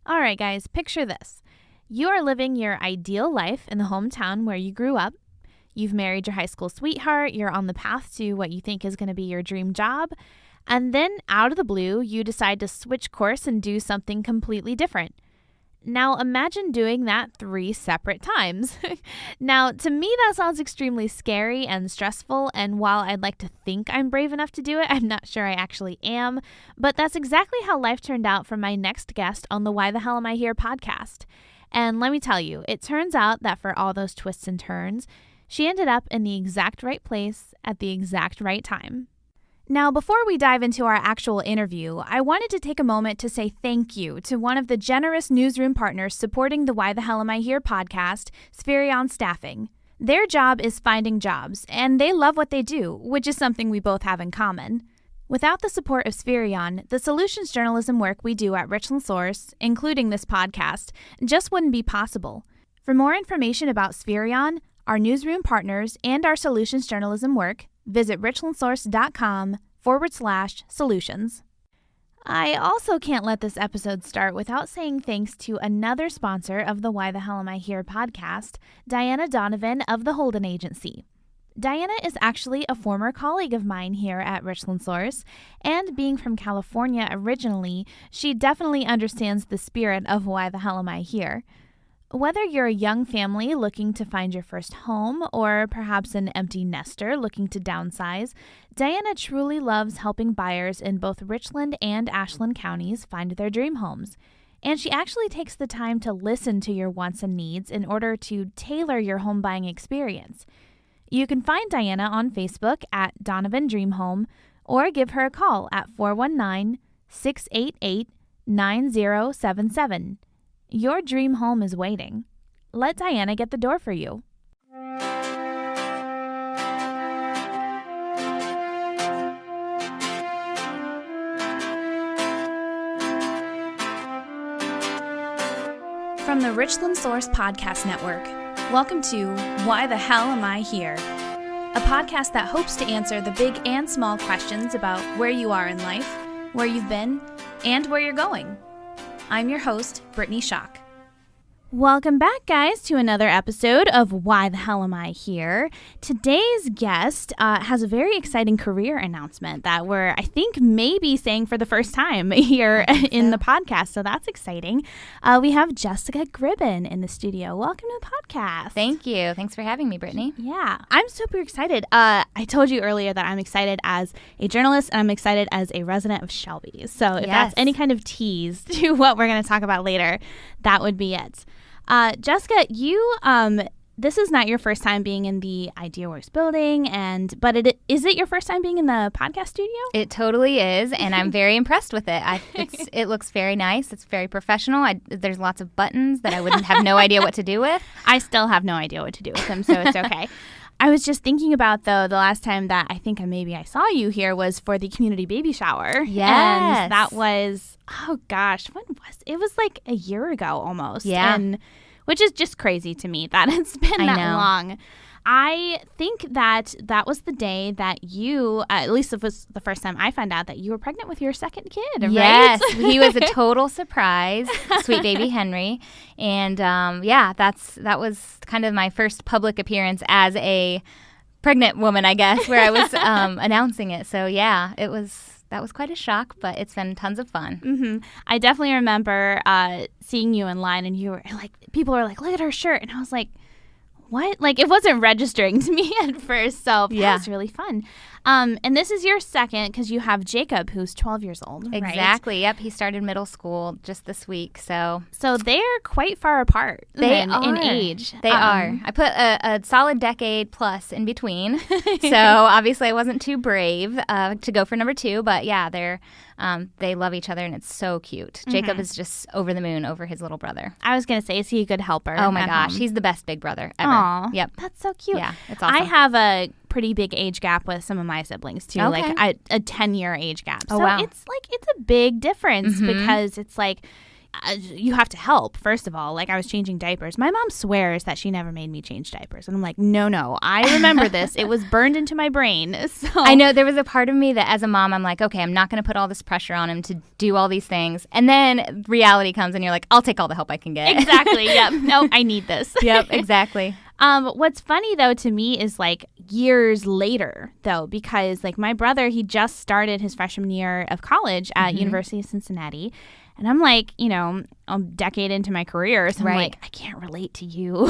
All right, guys, picture this. You are living your ideal life in the hometown where you grew up. You've married your high school sweetheart. You're on the path to what you think is going to be your dream job. And then out of the blue, you decide to switch course and do something completely different. Now, imagine doing that 3 separate times. Now, to me, that sounds extremely scary and stressful, and while I'd like to think I'm brave enough to do it, I'm not sure I actually am. But that's exactly how life turned out for my next guest on the Why the Hell Am I Here podcast. And let me tell you, it turns out that for all those twists and turns, she ended up in the exact right place at the exact right time. Now, before we dive into our actual interview, I wanted to take a moment to say thank you to one of the generous newsroom partners supporting the Why the Hell Am I Here podcast, Spherion Staffing. Their job is finding jobs, and they love what they do, which is something we both have in common. Without the support of Spherion, the solutions journalism work we do at Richland Source, including this podcast, just wouldn't be possible. For more information about Spherion, our newsroom partners, and our solutions journalism work, visit richlandsource.com/solutions. I also can't let this episode start without saying thanks to another sponsor of the Why the Hell Am I Here podcast, Diana Donovan of the Holden Agency. Diana is actually a former colleague of mine here at Richland Source, and being from California originally, she definitely understands the spirit of Why the Hell Am I Here. Whether you're a young family looking to find your first home or perhaps an empty nester looking to downsize, Diana truly loves helping buyers in both Richland and Ashland counties find their dream homes. And she actually takes the time to listen to your wants and needs in order to tailor your home buying experience. You can find Diana on Facebook at Donovan Dream Home or give her a call at 419-688-9077. Your dream home is waiting. Let Diana get the door for you. From the Richland Source Podcast Network, welcome to Why the Hell Am I Here? A podcast that hopes to answer the big and small questions about where you are in life, where you've been, and where you're going. I'm your host, Brittany Schock. Welcome back, guys, to another episode of Why the Hell Am I Here? Today's guest has a very exciting career announcement that we're, I think, maybe saying for the first time here in the podcast, so that's exciting. We have Jessica Gribben in the studio. Welcome to the podcast. Thank you. Thanks for having me, Brittany. Yeah, I'm super excited. I told you earlier that I'm excited as a journalist and I'm excited as a resident of Shelby. So if that's any kind of tease to what we're going to talk about later, that would be it. Jessica, you, this is not your first time being in the IdeaWorks building, but is it your first time being in the podcast studio? It totally is, and I'm very impressed with it. It looks very nice. It's very professional. There's lots of buttons that I wouldn't have no idea what to do with. I still have no idea what to do with them, so it's okay. I was just thinking about, though, the last time that I think maybe I saw you here was for the community baby shower. Yes. And that was, oh gosh, when was it? It was like a year ago almost. Yeah. Which is just crazy to me that it's been that long. I think that was the day that you, at least it was the first time I found out that you were pregnant with your second kid, right? Yes, he was a total surprise, sweet baby Henry. And that was kind of my first public appearance as a pregnant woman, I guess, where I was announcing it. So yeah, that was quite a shock, but it's been tons of fun. Mm-hmm. I definitely remember seeing you in line, and you were like, people were like, look at her shirt. And I was like, what? Like, it wasn't registering to me at first. So that was really fun. And this is your second because you have Jacob, who's 12 years old. Exactly. Right? Yep. He started middle school just this week. So they're quite far apart in age. They are. I put a solid decade plus in between. So obviously I wasn't too brave to go for number 2. But yeah, they love each other and it's so cute. Mm-hmm. Jacob is just over the moon over his little brother. I was going to say, is he a good helper? Oh my gosh. He's the best big brother ever. Aww, yep. That's so cute. Yeah, it's awesome. I have a pretty big age gap with some of my siblings too, okay. Like a 10-year age gap. Oh, so wow. it's a big difference because it's like you have to help, first of all. Like, I was changing diapers. My mom swears that she never made me change diapers. And I'm like, no, I remember this. It was burned into my brain. So I know there was a part of me that as a mom, I'm like, okay, I'm not going to put all this pressure on him to do all these things. And then reality comes and you're like, I'll take all the help I can get. Exactly. Yep. No, I need this. Yep, exactly. What's funny, though, to me is like years later, though, because like my brother, he just started his freshman year of college at University of Cincinnati. And I'm like, a decade into my career. So I'm like, I can't relate to you.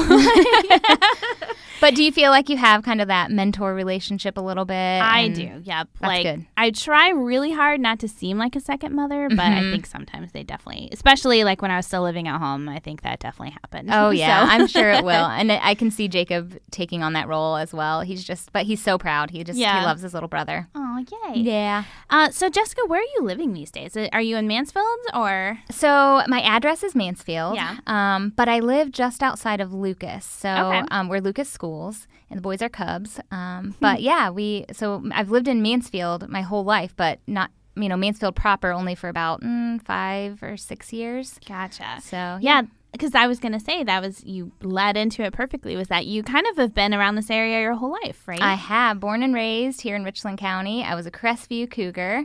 But do you feel like you have kind of that mentor relationship a little bit? I do. Yep. That's good. I try really hard not to seem like a second mother, but I think sometimes they definitely, especially like when I was still living at home, I think that definitely happened. Oh, yeah. I'm sure it will. And I can see Jacob taking on that role as well. But he's so proud. He loves his little brother. Oh, yay. Yeah. So Jessica, where are you living these days? Are you in Mansfield or? So my address is Mansfield. Yeah. But I live just outside of Lucas. So we're Lucas Schools, and the boys are Cubs. But yeah, I've lived in Mansfield my whole life, but not, Mansfield proper only for about 5 or 6 years. Gotcha. So yeah. Because I was going to say you led into it perfectly, was that you kind of have been around this area your whole life, right? I have. Born and raised here in Richland County. I was a Crestview Cougar.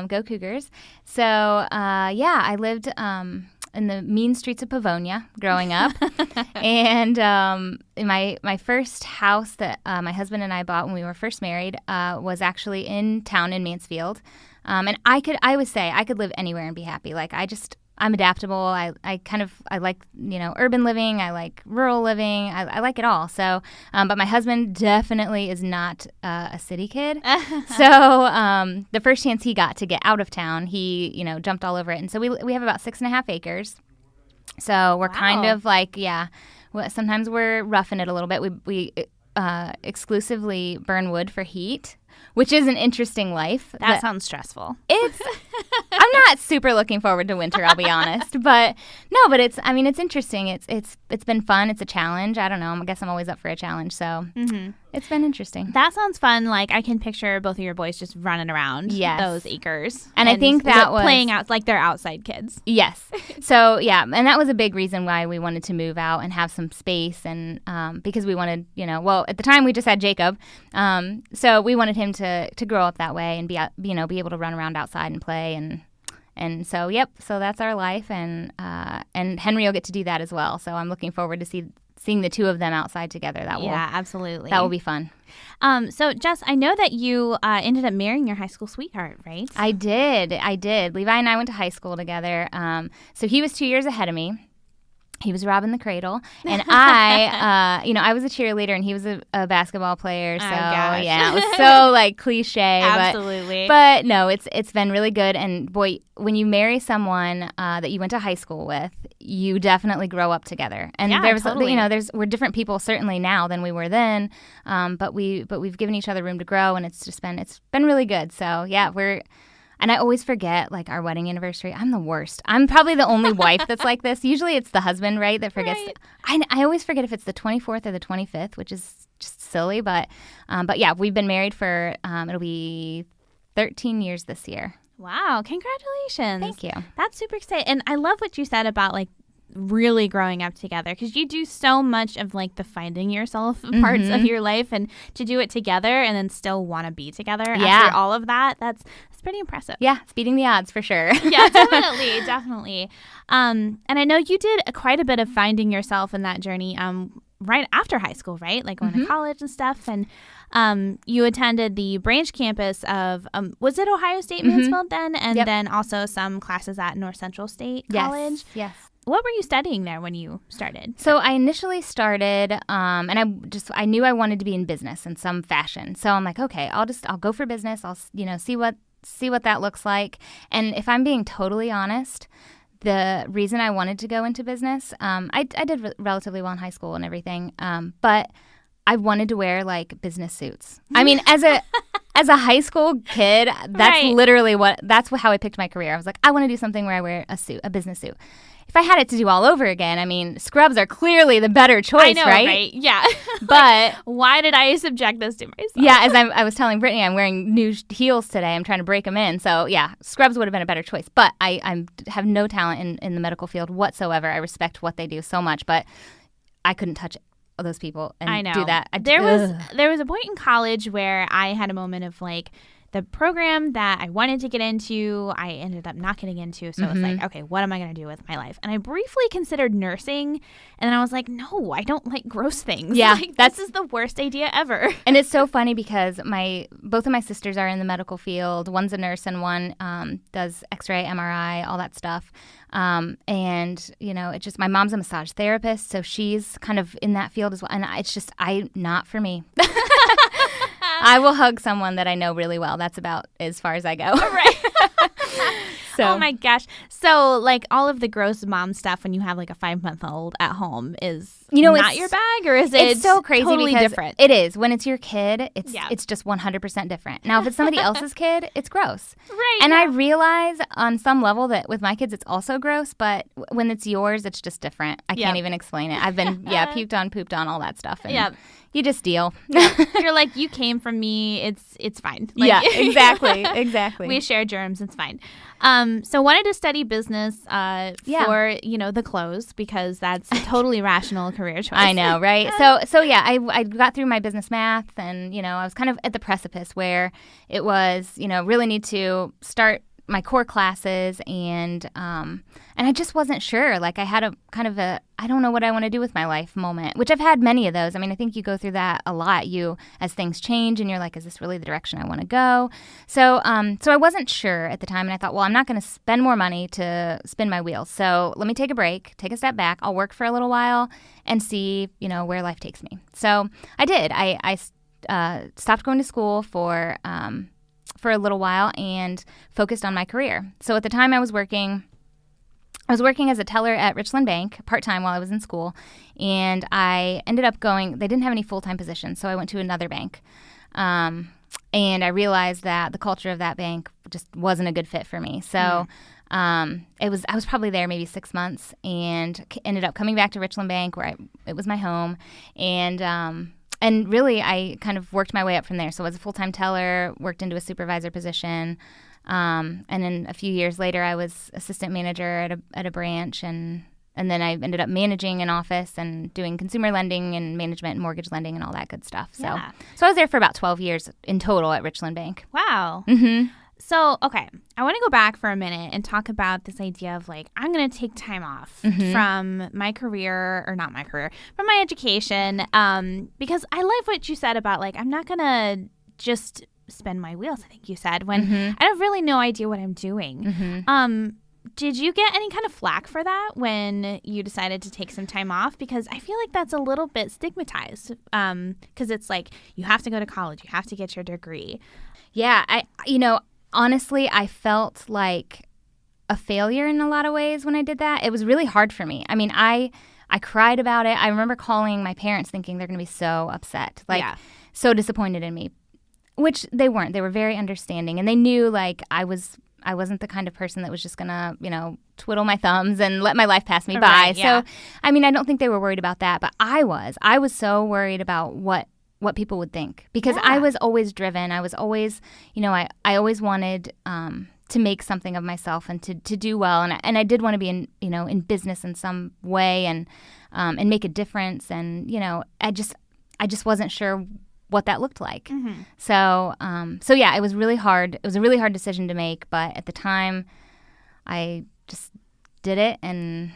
Go Cougars. So, I lived in the mean streets of Pavonia growing up. And my first house that my husband and I bought when we were first married was actually in town in Mansfield. And I would say I could live anywhere and be happy. Like, I'm adaptable. I like, urban living. I like rural living. I like it all. So, but my husband definitely is not a city kid. So, the first chance he got to get out of town, he, jumped all over it. And so we have about 6.5 acres. So we're kind of like, sometimes we're roughing it a little bit. We exclusively burn wood for heat, which is an interesting life. That sounds stressful. I'm not super looking forward to winter, I'll be honest. But it's interesting. It's been fun. It's a challenge. I don't know. I guess I'm always up for a challenge. So it's been interesting. That sounds fun. Like, I can picture both of your boys just running around those acres. And I think that was playing out like they're outside kids. Yes. So, and that was a big reason why we wanted to move out and have some space. And because we wanted, at the time we just had Jacob. So we wanted him to grow up that way and be able to run around outside and play. And so, so that's our life. And Henry will get to do that as well. So I'm looking forward to seeing the two of them outside together. Absolutely. That will be fun. So, Jess, I know that you ended up marrying your high school sweetheart, right? I did. Levi and I went to high school together. So he was 2 years ahead of me. He was robbing the cradle, and I was a cheerleader, and he was a basketball player. So it was so like cliche. Absolutely. But no, it's been really good. And boy, when you marry someone that you went to high school with, you definitely grow up together. And totally. We're different people certainly now than we were then. But we've given each other room to grow, and it's been really good. So and I always forget, like, our wedding anniversary. I'm the worst. I'm probably the only wife that's like this. Usually it's the husband, right, that forgets. Right. I always forget if it's the 24th or the 25th, which is just silly. But we've been married for, it'll be 13 years this year. Wow. Congratulations. Thank you. That's super exciting. And I love what you said about, like, really growing up together, because you do so much of like the finding yourself parts of your life, and to do it together and then still want to be together after all of that, that's pretty impressive. Yeah, it's beating the odds for sure. Yeah, definitely. And I know you did quite a bit of finding yourself in that journey right after high school, right? Like going to college and stuff. And you attended the branch campus of, was it Ohio State Mansfield then? And then also some classes at North Central State College. Yes. What were you studying there when you started? So I initially started, and I knew I wanted to be in business in some fashion. So I'm like, okay, I'll go for business. I'll see what that looks like. And if I'm being totally honest, the reason I wanted to go into business, I did relatively well in high school and everything, but I wanted to wear like business suits. I mean, as a high school kid, that's literally how I picked my career. I was like, I want to do something where I wear a business suit. If I had it to do all over again, I mean, scrubs are clearly the better choice, I know, right? Yeah. But why did I subject this to myself? Yeah, as I was telling Brittany, I'm wearing new heels today. I'm trying to break them in. So yeah, scrubs would have been a better choice. But I have no talent in the medical field whatsoever. I respect what they do so much, but I couldn't touch those people and do that. There was a point in college where I had a moment of like, the program that I wanted to get into, I ended up not getting into. So I was like, okay, what am I going to do with my life? And I briefly considered nursing. And then I was like, no, I don't like gross things. Yeah, like, this is the worst idea ever. And it's so funny because both of my sisters are in the medical field. One's a nurse and one does X-ray, MRI, all that stuff. And, you know, it's just my mom's a massage therapist. So she's kind of in that field as well. And it's just, not for me. I will hug someone that I know really well. That's about as far as I go. Right. Oh my gosh. So like all of the gross mom stuff when you have like a 5-month-old at home is not your bag, or is it it's so crazy totally because different? It is. When it's your kid, it's just 100% different. Now, if it's somebody else's kid, it's gross. Right. And I realize on some level that with my kids, it's also gross, but when it's yours, it's just different. I can't even explain it. I've been, puked on, pooped on, all that stuff. And you just deal. You're like, you came from me. It's fine. Like, yeah, exactly. We share germs. It's fine. So wanted to study business for, the clothes because that's a totally rational career choice. I know, right? So yeah, I got through my business math and, I was kind of at the precipice where it was, really need to start my core classes and I just wasn't sure. Like I had a kind of I don't know what I want to do with my life moment, which I've had many of those. I mean, I think you go through that a lot. As things change and you're like, is this really the direction I want to go? So I wasn't sure at the time, and I thought, well, I'm not going to spend more money to spin my wheels. So let me take a break, take a step back. I'll work for a little while and see, where life takes me. So I did. I stopped going to school for a little while and focused on my career. So at the time I was working as a teller at Richland Bank part-time while I was in school, and I ended up they didn't have any full-time positions, so I went to another bank. And I realized that the culture of that bank just wasn't a good fit for me. So I was probably there maybe 6 months and ended up coming back to Richland Bank where it was my home, and really, I kind of worked my way up from there. So I was a full-time teller, worked into a supervisor position, and then a few years later, I was assistant manager at a branch, and then I ended up managing an office and doing consumer lending and management and mortgage lending and all that good stuff. So I was there for about 12 years in total at Richland Bank. Wow. So, okay, I want to go back for a minute and talk about this idea of like, I'm going to take time off from my career, or not my career, from my education, because I love what you said about like, I'm not going to just spin my wheels, I think you said, when I have really no idea what I'm doing. Did you get any kind of flack for that when you decided to take some time off? Because I feel like that's a little bit stigmatized, because it's like, you have to go to college, you have to get your degree. Yeah, honestly, I felt like a failure in a lot of ways when I did that. It was really hard for me. I mean, I cried about it. I remember calling my parents thinking they're going to be so upset, so disappointed in me, which they weren't. They were very understanding, and they knew like I wasn't the kind of person that was just going to, twiddle my thumbs and let my life pass me by. Right, yeah. So, I mean, I don't think they were worried about that, but I was so worried about what people would think, because I was always driven. I was always, I always wanted to make something of myself and to do well. And I did want to be in business in some way and make a difference. And, I just wasn't sure what that looked like. So yeah, it was really hard. It was a really hard decision to make. But at the time, I just did it and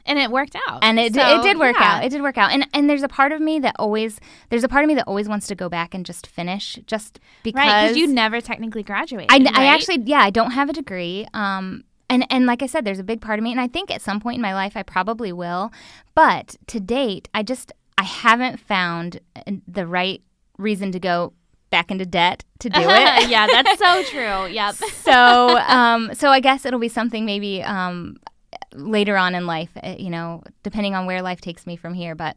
it worked out. And it did work out. It did work out. And there's a part of me that always wants to go back and just finish, just because. Right, because you never technically graduated. I actually, I don't have a degree. And like I said, there's a big part of me, and I think at some point in my life I probably will. But to date, I haven't found the right reason to go back into debt to do it. Yeah, that's so true. Yep. So I guess it'll be something maybe later on in life, depending on where life takes me from here. But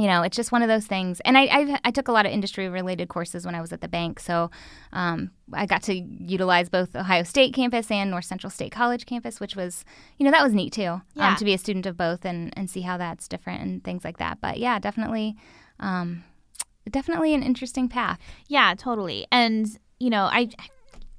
it's just one of those things. And I took a lot of industry-related courses when I was at the bank, so I got to utilize both Ohio State campus and North Central State College campus, which was, that was neat too, to be a student of both and see how that's different and things like that. But yeah, definitely an interesting path. Yeah, totally. And, I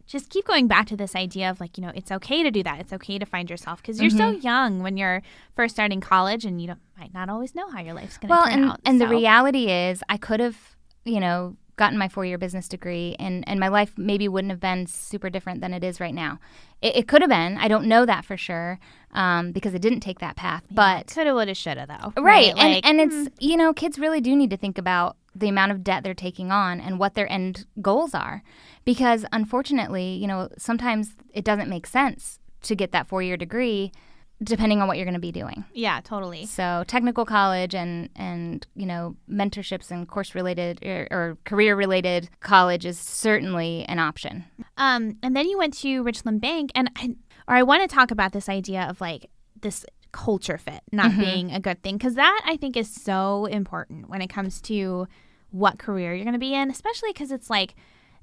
just keep going back to this idea of like, it's okay to do that. It's okay to find yourself because you're so young when you're first starting college and you might not always know how your life's going to turn out. And the reality is I could have, gotten my 4-year business degree and my life maybe wouldn't have been super different than it is right now. It could have been. I don't know that for sure because it didn't take that path. But coulda, woulda, shoulda though. Right. And it's, kids really do need to think about the amount of debt they're taking on and what their end goals are. Because unfortunately, sometimes it doesn't make sense to get that 4-year degree depending on what you're going to be doing. Yeah, totally. So technical college and mentorships and course-related or career-related college is certainly an option. And then you went to Richland Bank, I want to talk about this idea of like this culture fit not being a good thing, because that I think is so important when it comes to what career you're going to be in, especially because it's like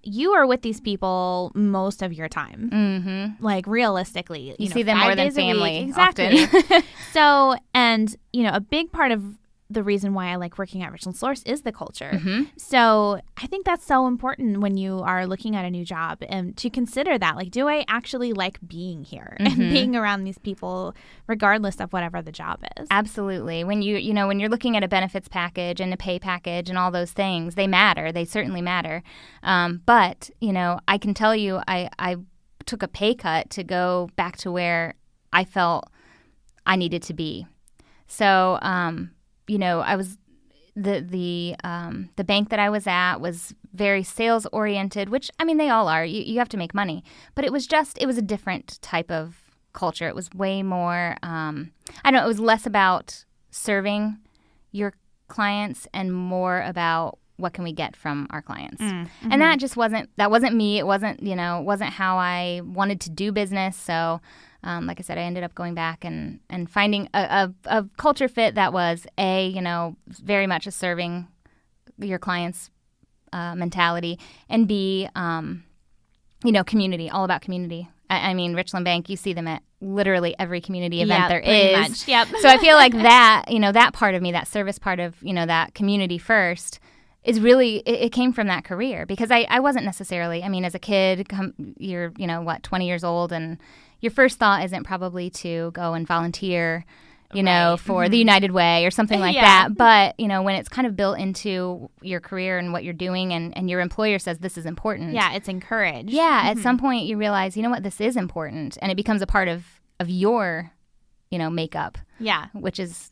you are with these people most of your time. Like realistically, you see them more than family. Exactly. Often. So, and a big part of the reason why I like working at Richland Source is the culture. So I think that's so important when you are looking at a new job and to consider that, like, do I actually like being here and being around these people regardless of whatever the job is? Absolutely. When when you're looking at a benefits package and a pay package and all those things, they matter. They certainly matter. But, I can tell you I took a pay cut to go back to where I felt I needed to be. So, I was the bank that I was at was very sales oriented, which they all are. You have to make money, but it was a different type of culture. It was way more. It was less about serving your clients and more about what can we get from our clients. And that just wasn't me. It wasn't wasn't how I wanted to do business. So. Like I said, I ended up going back and finding a culture fit that was very much a serving your clients mentality, and B, community, all about community. I mean, Richland Bank, you see them at literally every community event there is. Much. Yep. So I feel like that, that part of me, that service part of, that community first is really, it came from that career because I wasn't necessarily, as a kid, you're, 20 years old and your first thought isn't probably to go and volunteer, for the United Way or something like that. But, when it's kind of built into your career and what you're doing and your employer says this is important. Yeah, it's encouraged. Yeah, at some point you realize, this is important. And it becomes a part of your, makeup. Yeah. Which is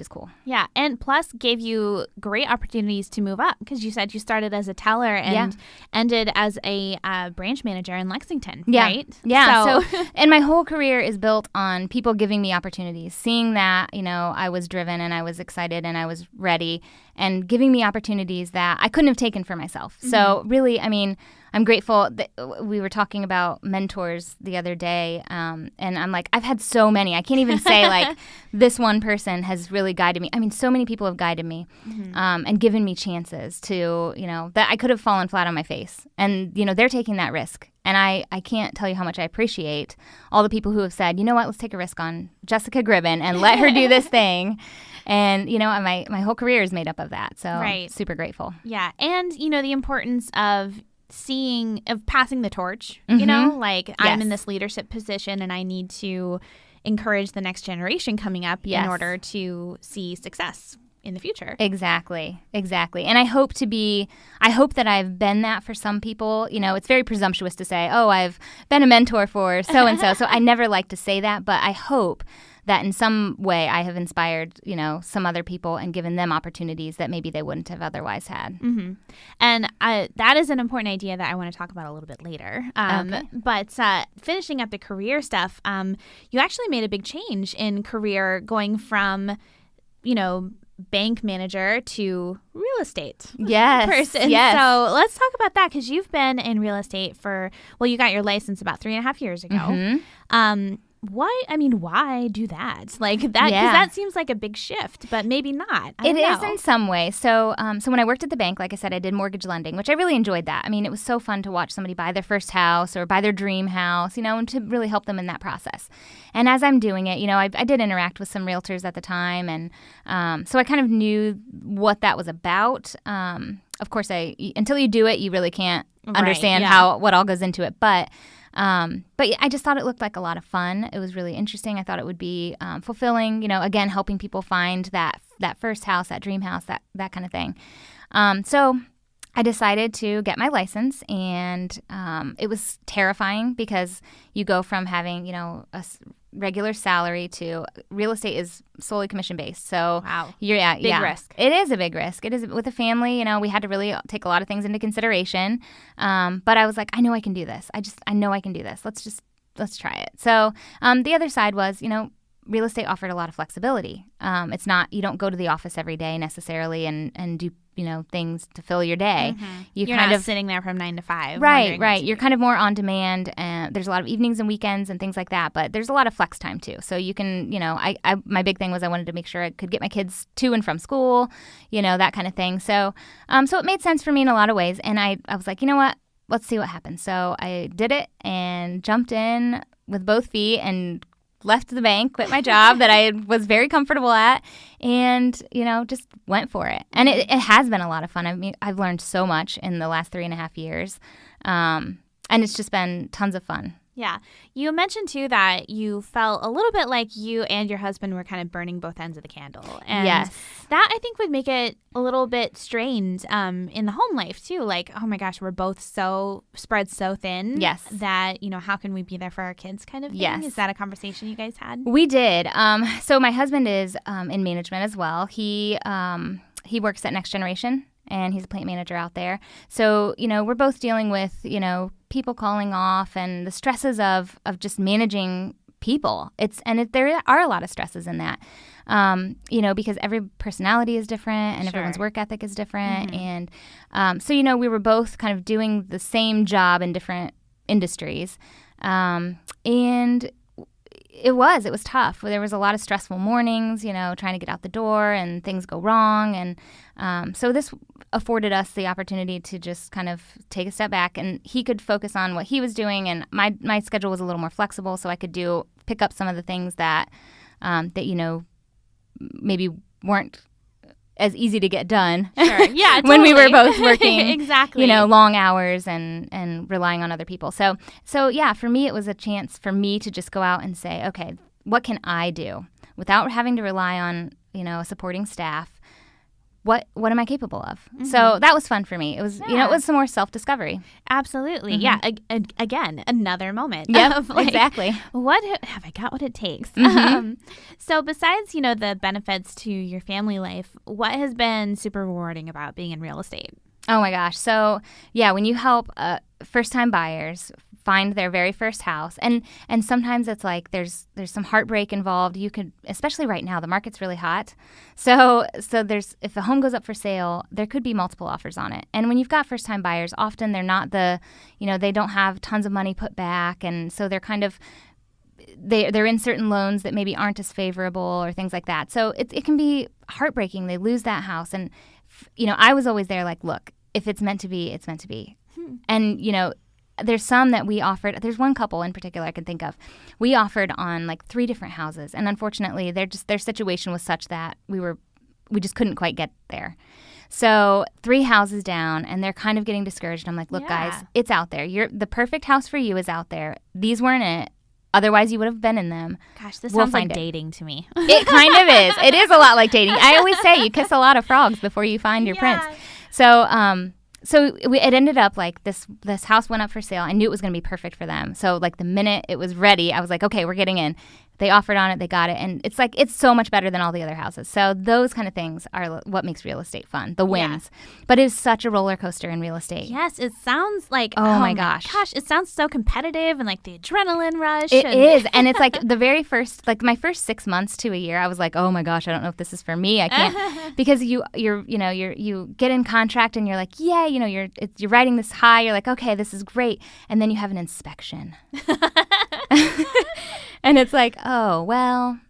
cool. Yeah, and plus gave you great opportunities to move up because you said you started as a teller and ended as a branch manager in Lexington, right? Yeah, so and my whole career is built on people giving me opportunities, seeing that, I was driven and I was excited and I was ready and giving me opportunities that I couldn't have taken for myself. So really, I'm grateful that we were talking about mentors the other day, and I'm like, I've had so many. I can't even say, like, this one person has really guided me. So many people have guided me and given me chances to, that I could have fallen flat on my face. And, they're taking that risk. And I can't tell you how much I appreciate all the people who have said, you know what, let's take a risk on Jessica Gribben and let her do this thing. And, my whole career is made up of that. So super grateful. Yeah. And, the importance of passing the torch, I'm in this leadership position and I need to encourage the next generation coming up in order to see success in the future. Exactly. And I hope that I've been that for some people. It's very presumptuous to say, oh, I've been a mentor for so-and-so. So I never like to say that, but I hope that in some way I have inspired, some other people and given them opportunities that maybe they wouldn't have otherwise had. And that is an important idea that I want to talk about a little bit later. Okay. But finishing up the career stuff, you actually made a big change in career going from, bank manager to real estate person. Yes. So let's talk about that because you've been in real estate you got your license about 3.5 years ago. why do that? Like that, because that seems like a big shift, but maybe not. It is in some way. So when I worked at the bank, like I said, I did mortgage lending, which I really enjoyed that. I mean, it was so fun to watch somebody buy their first house or buy their dream house, and to really help them in that process. And as I'm doing it, I did interact with some realtors at the time. And so I kind of knew what that was about. Of course, until you do it, you really can't understand what all goes into it. But I just thought it looked like a lot of fun. It was really interesting. I thought it would be fulfilling, again, helping people find that first house, that dream house, that kind of thing. So I decided to get my license, and it was terrifying because you go from having, a regular salary to real estate is solely commission based. So wow. Big risk. It is a big risk. It is with a family, we had to really take a lot of things into consideration. But I was like, I know I can do this. I know I can do this. Let's try it. So the other side was, real estate offered a lot of flexibility. It's not, you don't go to the office every day necessarily and do, things to fill your day. Mm-hmm. You're not sitting there from 9 to 5. Right. You're kind of more on demand, and there's a lot of evenings and weekends and things like that, but there's a lot of flex time too. So you can, my big thing was I wanted to make sure I could get my kids to and from school, that kind of thing. So, so it made sense for me in a lot of ways. And I was like, you know what, let's see what happens. So I did it and jumped in with both feet and left the bank, quit my job that I was very comfortable at, and, just went for it. And it has been a lot of fun. I mean, I've learned so much in the last 3.5 years, and it's just been tons of fun. Yeah. You mentioned, too, that you felt a little bit like you and your husband were kind of burning both ends of the candle. And yes. That, I think, would make it a little bit strained in the home life, too. Like, oh, my gosh, we're both so spread so thin. Yes. That, how can we be there for our kids kind of thing? Yes. Is that a conversation you guys had? We did. So my husband is in management as well. He works at Next Generation, and he's a plant manager out there. So, we're both dealing with, people calling off and the stresses of just managing people. There are a lot of stresses in that, because every personality is different and everyone's work ethic is different. Mm-hmm. And so, we were both kind of doing the same job in different industries. And it was tough. There was a lot of stressful mornings, trying to get out the door and things go wrong. And so this afforded us the opportunity to just kind of take a step back, and he could focus on what he was doing. And my schedule was a little more flexible, so I could pick up some of the things that maybe weren't as easy to get done. Sure. Yeah, totally. When we were both working exactly. Long hours and relying on other people. So yeah, for me, it was a chance for me to just go out and say, okay, what can I do without having to rely on, a supporting staff? What am I capable of? Mm-hmm. So that was fun for me. It was, it was some more self-discovery. Absolutely. Mm-hmm. Yeah. Again, another moment. Yeah, exactly. What have I got what it takes? Mm-hmm. So besides, the benefits to your family life, what has been super rewarding about being in real estate? Oh my gosh. So yeah, when you help first-time buyers find their very first house, and sometimes it's like there's some heartbreak involved. You could, especially right now, the market's really hot. So there's, if a home goes up for sale, there could be multiple offers on it. And when you've got first-time buyers, often they're not they don't have tons of money put back, and so they're kind of they're in certain loans that maybe aren't as favorable or things like that. So it can be heartbreaking. They lose that house, and I was always there like, look, if it's meant to be, it's meant to be. And there's some that we offered. There's one couple in particular I can think of. We offered on like 3 different houses, and unfortunately, their situation was such that we just couldn't quite get there. So 3 houses down, and they're kind of getting discouraged. I'm like, look, guys, it's out there. The perfect house for you is out there. These weren't it. Otherwise, you would have been in them. Gosh, this sounds like dating to me. It kind of is. It is a lot like dating. I always say you kiss a lot of frogs before you find your prince. So it ended up like this house went up for sale. I knew it was going to be perfect for them. So like the minute it was ready, I was like, okay, we're getting in. They offered on it. They got it. And it's like, it's so much better than all the other houses. So those kind of things are what makes real estate fun, the wins. Yeah. But it's such a roller coaster in real estate. Yes, it sounds like, oh my gosh, it sounds so competitive and like the adrenaline rush. It is. And it's like the very first, like my first 6 months to a year, I was like, oh my gosh, I don't know if this is for me. I can't, because you get in contract and you're like, yeah, you're riding this high. You're like, okay, this is great. And then you have an inspection. And it's like, oh, well,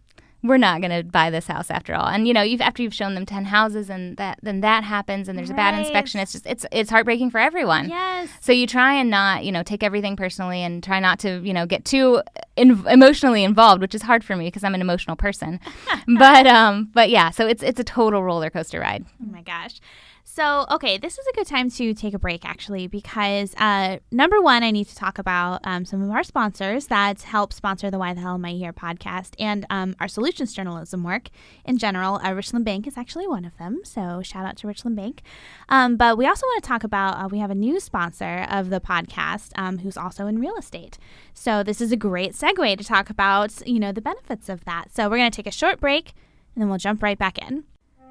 we're not going to buy this house after all. And, after you've shown them 10 houses and then that happens and there's a bad inspection, it's heartbreaking for everyone. Yes. So you try and not, take everything personally and try not to, get too emotionally involved, which is hard for me because I'm an emotional person. But yeah, so it's a total roller coaster ride. Oh my gosh. So, okay, this is a good time to take a break, actually, because number one, I need to talk about some of our sponsors that help sponsor the Why the Hell Am I Here podcast and our solutions journalism work in general. Richland Bank is actually one of them, so shout out to Richland Bank. But we also want to talk about, we have a new sponsor of the podcast who's also in real estate. So this is a great segue to talk about, the benefits of that. So we're going to take a short break, and then we'll jump right back in.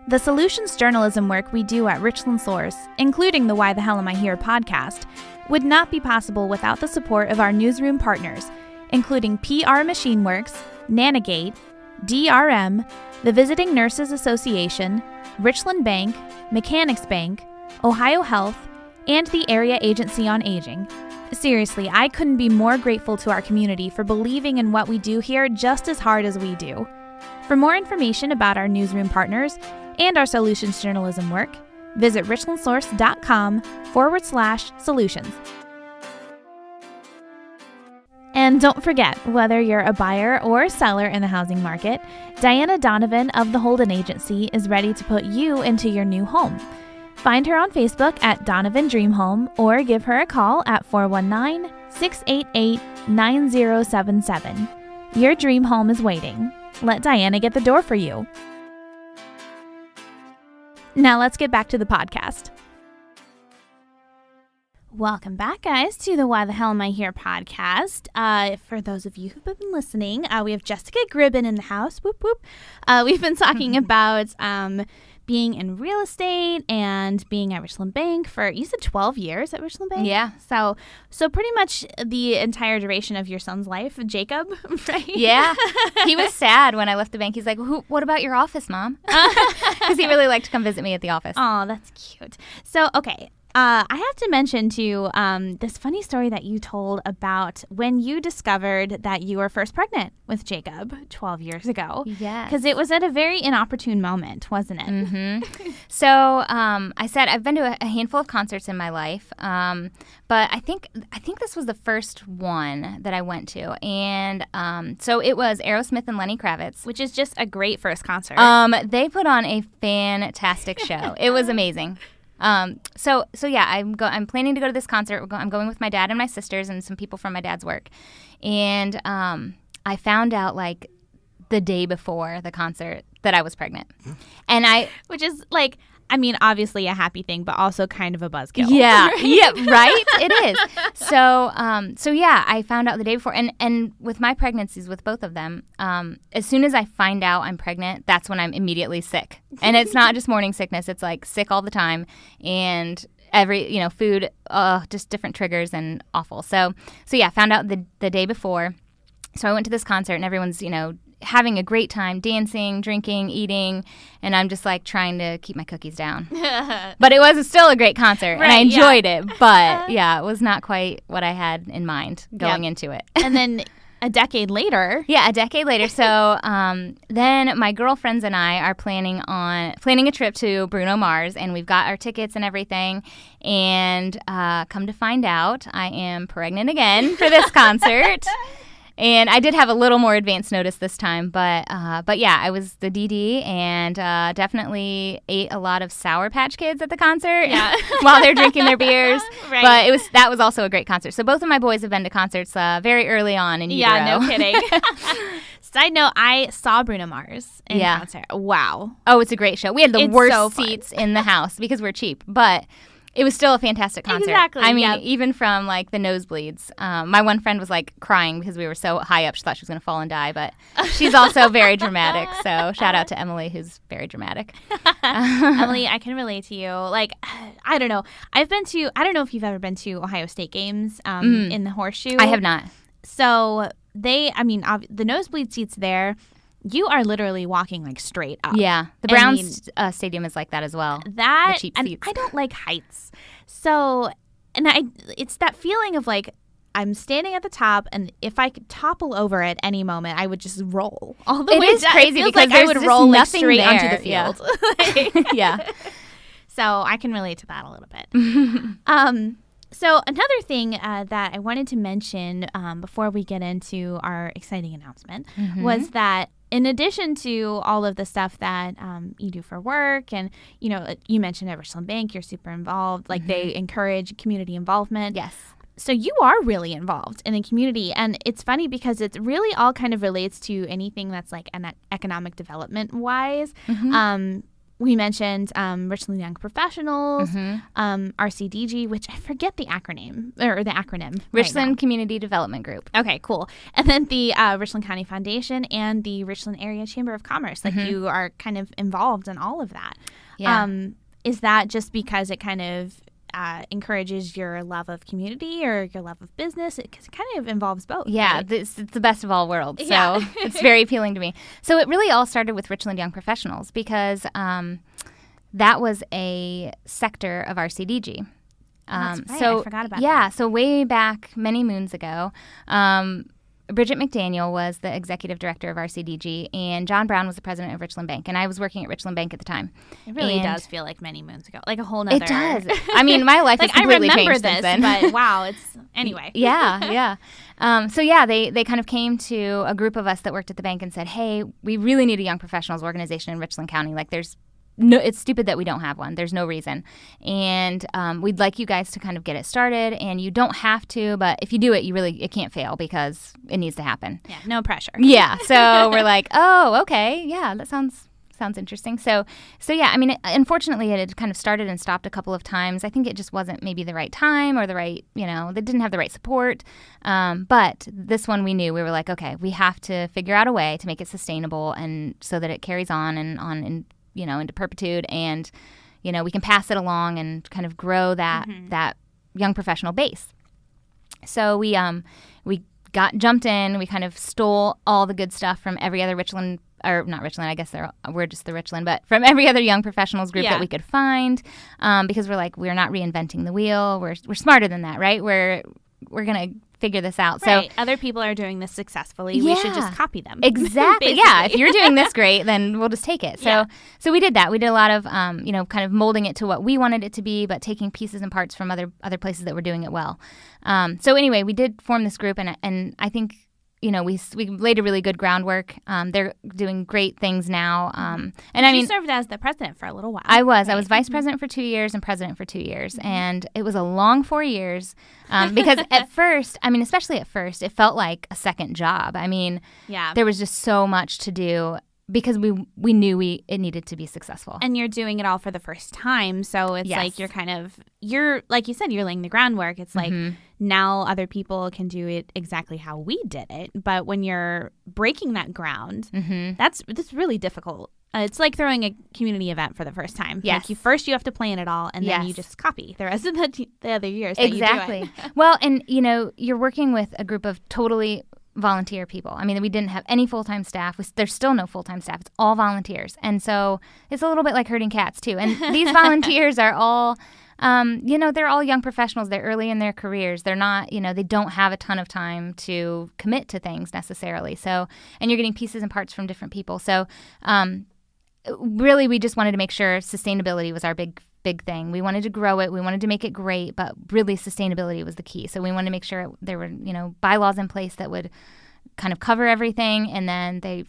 The solutions journalism work we do at Richland Source, including the Why the Hell Am I Here podcast, would not be possible without the support of our newsroom partners, including PR Machine Works, Nanogate, DRM, the Visiting Nurses Association, Richland Bank, Mechanics Bank, Ohio Health, and the Area Agency on Aging. Seriously, I couldn't be more grateful to our community for believing in what we do here just as hard as we do. For more information about our newsroom partners and our solutions journalism work, visit richlandsource.com/solutions. And don't forget, whether you're a buyer or a seller in the housing market, Diana Donovan of the Holden Agency is ready to put you into your new home. Find her on Facebook at Donovan Dream Home or give her a call at 419-688-9077. Your dream home is waiting. Let Diana get the door for you. Now let's get back to the podcast. Welcome back, guys, to the Why the Hell Am I Here podcast. For those of you who've been listening, we have Jessica Gribben in the house. Whoop, whoop. We've been talking about being in real estate and being at Richland Bank for, you said 12 years at Richland Bank? Yeah. So pretty much the entire duration of your son's life, Jacob, right? Yeah. He was sad when I left the bank. He's like, what about your office, Mom? Because he really liked to come visit me at the office. Oh, that's cute. So, okay. I have to mention, too, this funny story that you told about when you discovered that you were first pregnant with Jacob 12 years ago. Yes. Because it was at a very inopportune moment, wasn't it? Mm-hmm. So I said I've been to a handful of concerts in my life, but I think this was the first one that I went to. And so it was Aerosmith and Lenny Kravitz. Which is just a great first concert. They put on a fantastic show. It was amazing. So yeah, I'm planning to go to this concert. I'm going with my dad and my sisters and some people from my dad's work. And I found out like the day before the concert that I was pregnant. And which is like, I mean, obviously a happy thing, but also kind of a buzzkill. Yeah, yeah, right? It is. So yeah, I found out the day before. And with my pregnancies, with both of them, as soon as I find out I'm pregnant, that's when I'm immediately sick. And it's not just morning sickness. It's like sick all the time. And every, food, just different triggers and awful. So yeah, I found out the day before. So I went to this concert and everyone's, having a great time, dancing, drinking, eating, and I'm just like trying to keep my cookies down. But it was still a great concert, right, and I enjoyed it. But yeah, it was not quite what I had in mind going into it. And then a decade later. Yeah, a decade later. So then my girlfriends and I are planning a trip to Bruno Mars, and we've got our tickets and everything. And come to find out, I am pregnant again for this concert. And I did have a little more advance notice this time, but yeah, I was the DD and definitely ate a lot of Sour Patch Kids at the concert while they're drinking their beers. Right. But that was also a great concert. So both of my boys have been to concerts very early on in utero. Yeah, no kidding. Side note, I saw Bruno Mars in concert. Wow. Oh, it's a great show. We had the worst seats in the house because we're cheap, but it was still a fantastic concert. Exactly. I mean, even from like the nosebleeds. My one friend was like crying because we were so high up. She thought she was going to fall and die, but she's also very dramatic. So shout out to Emily, who's very dramatic. Emily, I can relate to you. Like, I don't know. I don't know if you've ever been to Ohio State games in the Horseshoe. I have not. So the nosebleed seats there, you are literally walking like straight up. Yeah. The Browns stadium is like that as well. The cheap seats. I don't like heights. So, it's that feeling of like, I'm standing at the top, and if I could topple over at any moment, I would just roll all the It way is down. crazy It feels because like I would there's roll like nothing straight there. onto the field. Yeah. So I can relate to that a little bit. So another thing that I wanted to mention before we get into our exciting announcement was that in addition to all of the stuff that you do for work, and you mentioned at Richland Bank, you're super involved. Like they encourage community involvement. Yes. So you are really involved in the community, and it's funny because it really all kind of relates to anything that's like an economic development wise. We mentioned Richland Young Professionals, RCDG, which I forget the acronym. Richland right Community Development Group. Okay, cool. And then the Richland County Foundation and the Richland Area Chamber of Commerce. Like you are kind of involved in all of that. Yeah. Is that just because it kind of encourages your love of community or your love of business? Because it kind of involves both. Yeah, right? it's the best of all worlds. So Yeah. it's very appealing to me. So it really all started with Richland Young Professionals because that was a sector of our CDG. That's right. So I forgot about yeah, that. so way back many moons ago, Bridget McDaniel was the executive director of RCDG, and John Brown was the president of Richland Bank, and I was working at Richland Bank at the time. It really And does feel like many moons ago, like a whole nother. It does. I mean, my life Like has completely I remember changed this, since then. but wow, it's anyway. Yeah. So yeah, they kind of came to a group of us that worked at the bank and said, hey, we really need a young professionals organization in Richland County. Like it's stupid that we don't have one. There's no reason. And we'd like you guys to kind of get it started, and you don't have to, but if you do it, it can't fail because it needs to happen. Yeah, no pressure. Yeah. So we're like, oh, okay. Yeah, that sounds interesting. So yeah, I mean, unfortunately, it had kind of started and stopped a couple of times. I think it just wasn't maybe the right time or the right, they didn't have the right support. But this one we knew. We were like, okay, we have to figure out a way to make it sustainable and so that it carries on into perpetuity, and we can pass it along and kind of grow that young professional base. So we jumped in. We kind of stole all the good stuff from every other Richland, or not Richland, I guess we're just the Richland, but from every other young professionals group that we could find, because we're not reinventing the wheel. We're smarter than that, right? We're gonna figure this out. Right. So other people are doing this successfully. We should just copy them. Exactly. Yeah. If you're doing this great, then we'll just take it. So we did that. We did a lot of, kind of molding it to what we wanted it to be, but taking pieces and parts from other places that were doing it well. So anyway, we did form this group, and I think, we laid a really good groundwork. They're doing great things now. And you served as the president for a little while. I was. Right? I was vice president for 2 years and president for 2 years. And it was a long 4 years because at first, especially at first, it felt like a second job. There was just so much to do because we knew it needed to be successful. And you're doing it all for the first time. So it's like you're like you said, you're laying the groundwork. It's like now other people can do it exactly how we did it. But when you're breaking that ground, that's really difficult. It's like throwing a community event for the first time. Yes. Like you have to plan it all, and then you just copy the rest of the other years that exactly. you do it. Well, and, you're working with a group of totally volunteer people. We didn't have any full-time staff. There's still no full-time staff. It's all volunteers. And so it's a little bit like herding cats, too. And these volunteers are all, they're all young professionals. They're early in their careers. They're not, they don't have a ton of time to commit to things necessarily. So, and you're getting pieces and parts from different people. So, really, we just wanted to make sure sustainability was our big thing. We wanted to grow it. We wanted to make it great, but really sustainability was the key. So we wanted to make sure there were, bylaws in place that would kind of cover everything, and then they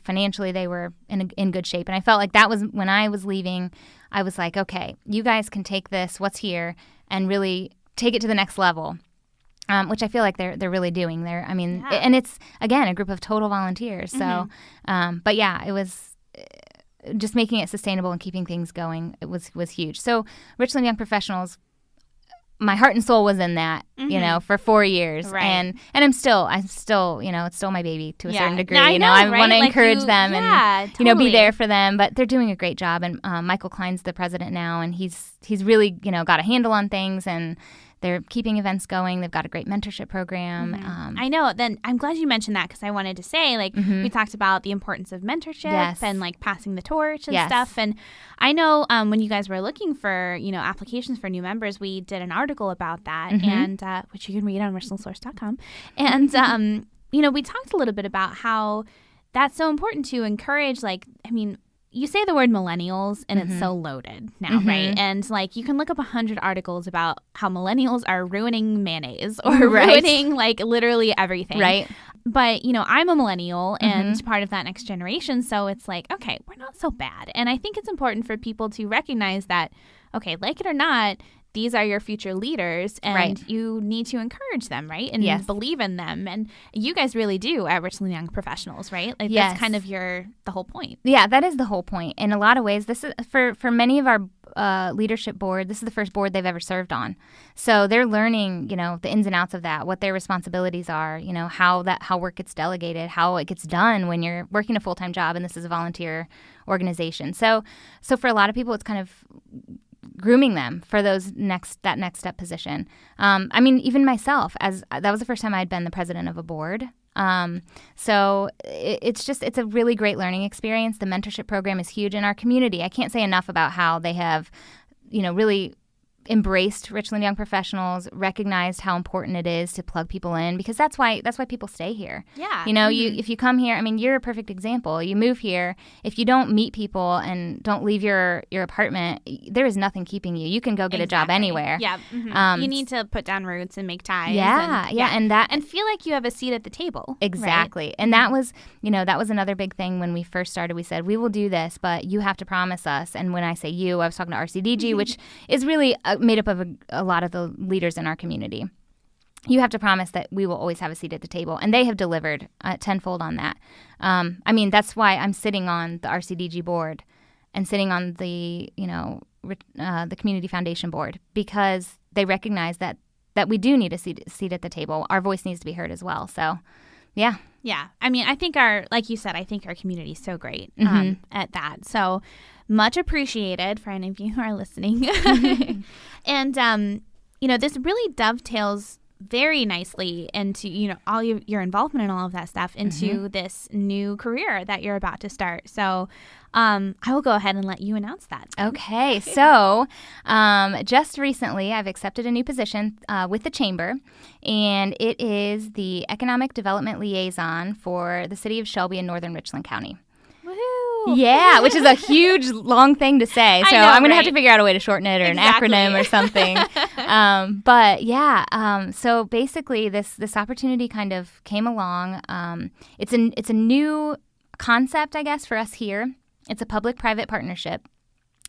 were in good shape. And I felt like that was when I was leaving. I was like, okay, you guys can take this, what's here, and really take it to the next level. Which I feel like they're really doing there. And it's again a group of total volunteers. So, but yeah, it was. Just making it sustainable and keeping things going, it was huge. So Richland Young Professionals, my heart and soul was in that, for 4 years. Right. And I'm still, it's still my baby to a certain degree. I want to like encourage them and, totally. be there for them, but they're doing a great job. And Michael Klein's the president now, and he's really, got a handle on things, and they're keeping events going. They've got a great mentorship program. I know. Then I'm glad you mentioned that, because I wanted to say, like, we talked about the importance of mentorship and like passing the torch and stuff. And I know when you guys were looking for, applications for new members, we did an article about that, and which you can read on richlandsource.com. And we talked a little bit about how that's so important to encourage, you say the word millennials and it's so loaded now, right? And like you can look up 100 articles about how millennials are ruining mayonnaise or ruining like literally everything. Right. But, I'm a millennial and part of that next generation. So it's like, okay, we're not so bad. And I think it's important for people to recognize that, okay, like it or not, these are your future leaders, and you need to encourage them, right? And believe in them. And you guys really do at Richland Young Professionals, right? Like that's kind of the whole point. Yeah, that is the whole point. In a lot of ways, this is for many of our leadership board, this is the first board they've ever served on. So they're learning, the ins and outs of that, what their responsibilities are, how work gets delegated, how it gets done when you're working a full-time job and this is a volunteer organization. So for a lot of people, it's kind of grooming them for that next step position. Even myself, as that was the first time I'd been the president of a board. So it's a really great learning experience. The mentorship program is huge in our community. I can't say enough about how they have, really embraced Richland Young Professionals, recognized how important it is to plug people in, because that's why people stay here. Yeah. If you come here, you're a perfect example. You move here, if you don't meet people and don't leave your apartment, there is nothing keeping you. You can go get a job anywhere. Yeah. You need to put down roots and make ties. And feel like you have a seat at the table. Exactly. Right? And that was another big thing when we first started. We said, we will do this, but you have to promise us. And when I say you, I was talking to RCDG, which is really made up of a lot of the leaders in our community. You have to promise that we will always have a seat at the table, and they have delivered tenfold on that. That's why I'm sitting on the RCDG board and sitting on the Community Foundation board, because they recognize that we do need a seat at the table. Our voice needs to be heard as well. So, yeah. Yeah. I think like you said, I think our community is so great at that. So much appreciated for any of you who are listening. And, this really dovetails very nicely into, all your involvement and all of that stuff into this new career that you're about to start. So I will go ahead and let you announce that. Okay. So just recently, I've accepted a new position with the Chamber, and it is the Economic Development Liaison for the City of Shelby in Northern Richland County. Woohoo! Yeah, which is a huge, long thing to say. So I'm going to have to figure out a way to shorten it or an acronym or something. So basically this opportunity kind of came along. It's a new concept, I guess, for us here. It's a public-private partnership.